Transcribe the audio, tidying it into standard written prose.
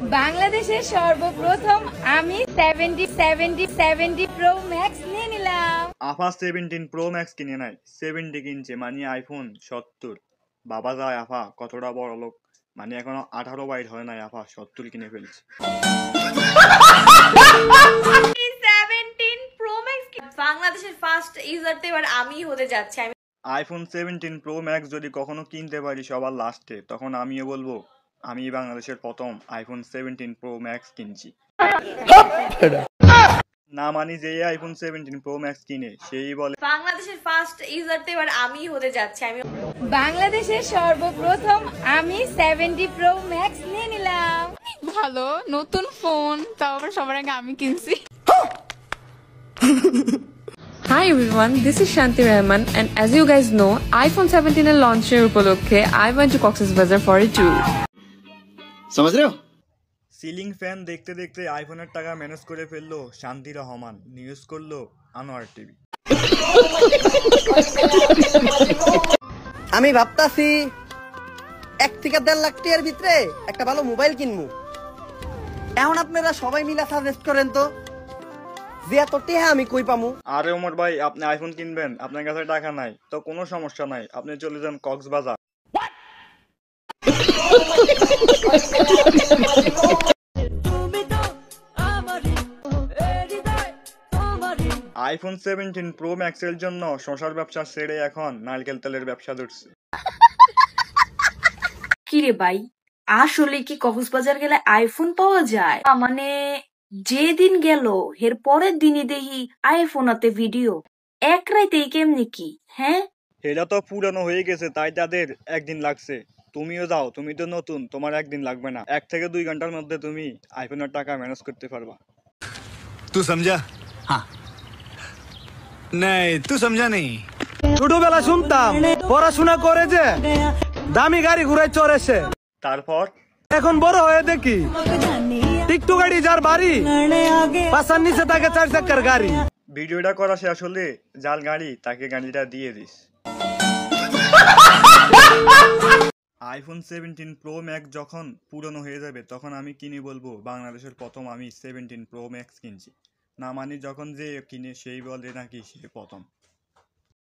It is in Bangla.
বাংলাদেশের সর্বপ্রথম আমি 70 প্রো ম্যাক্স নিয়ে নিলাম। আফা 17 প্রো ম্যাক্স কিনে নাই, 70 কিনছে, মানে আইফোন 70। বাবা যায় আফা কতটা বড় লোক, মানে এখনো 18 বাইট হয় নাই, আফা 70 কিনে ফেলছে। 17 প্রো ম্যাক্স বাংলাদেশের ফার্স্ট ইউজার তো এবার আমি হতে যাচ্ছি। আইফোন 17 প্রো ম্যাক্স যদি কখনো কিনতে পারি সবার লাস্টে, তখন আমিও বলবো আমি বাংলাদেশের প্রথম আইফোন 17 প্রো ম্যাক্স কিনছি। না মানি যে আইফোন 17 প্রো ম্যাক্স কিনে সেই বলে বাংলাদেশের ফার্স্ট ইউজার তো এবার আমি হতে যাচ্ছি। বাংলাদেশের সর্বপ্রথম আমি 70 প্রো ম্যাক্স নিয়ে নিলাম। ভালো নতুন ফোন, তাও আবার সবার আগে আমি কিনছি। Hi everyone, this is Shanti Rahman, and as you guys know, iPhone 17 এর লঞ্চের উপলক্ষে I went to Cox's Bazar for a tour. समझ रहे हो? সিলিং ফ্যান দেখতে দেখতে আইফোনের টাকা ম্যানেজ করে ফেললো শান্তি রহমান, নিউজ করলো আনোয়ার টিভি। আমি ভাবতাছি 1 থেকে 1.5 লাখ টাকার ভিতরে একটা ভালো মোবাইল কিনবো। এখন আপনারা সবাই মিলে সাজেস্ট করেন তো যে এত টাকা আমি কই পামু। আরে ওমর ভাই, আপনি আইফোন কিনবেন, আপনার কাছে টাকা নাই তো কোনো সমস্যা নাই, আপনি চলে যান কক্সবাজার। আইফোন 17 প্রো ম্যাক্স এর জন্য শসার ব্যবসা ছেড়ে এখন নারকেল তেলের ব্যবসা ধরছে। কিরে ভাই, আসলে কি কক্সবাজার গেলে আইফোন পাওয়া যায়? মানে যেদিন গেল এর পরের দিনই দেখি আইফোন হাতে ভিডিও, এক রাইতেই কেমনি কি? হ্যাঁ, এটা তো পুরানো হয়ে গেছে, তাই তাদের একদিন লাগছে। তুমিও যাও, তুমি তো নতুন, তোমার একদিন লাগবে না, 1 থেকে 2 ঘন্টার মধ্যে তুমি আইফোনের টাকা ম্যানেজ করতে পারবা। तू समझा? हाँ नहीं, तू समझा नहीं। ছোটবেলা শুনতাম পড়াশোনা করে যে দামি গাড়ি ঘুরায় চড়েছে, তারপর এখন বড় হয়ে দেখি টিকটু গাড়ি যার বাড়ি পাশার নিচে থাকে 4 চাকার গাড়ি। ভিডিওটা করা শেষ হলে যার গাড়ি তাকে গাড়িটা দিয়ে দিস। আইফোন 17 প্রো ম্যাক্স যখন পুরনো হয়ে যাবে তখন আমি কিনে বলবো বাংলাদেশের প্রথম আমি 17 প্রো ম্যাক্স কিনছি। না মানে যখন যে কিনে সেই বলে নাকি সে প্রথম।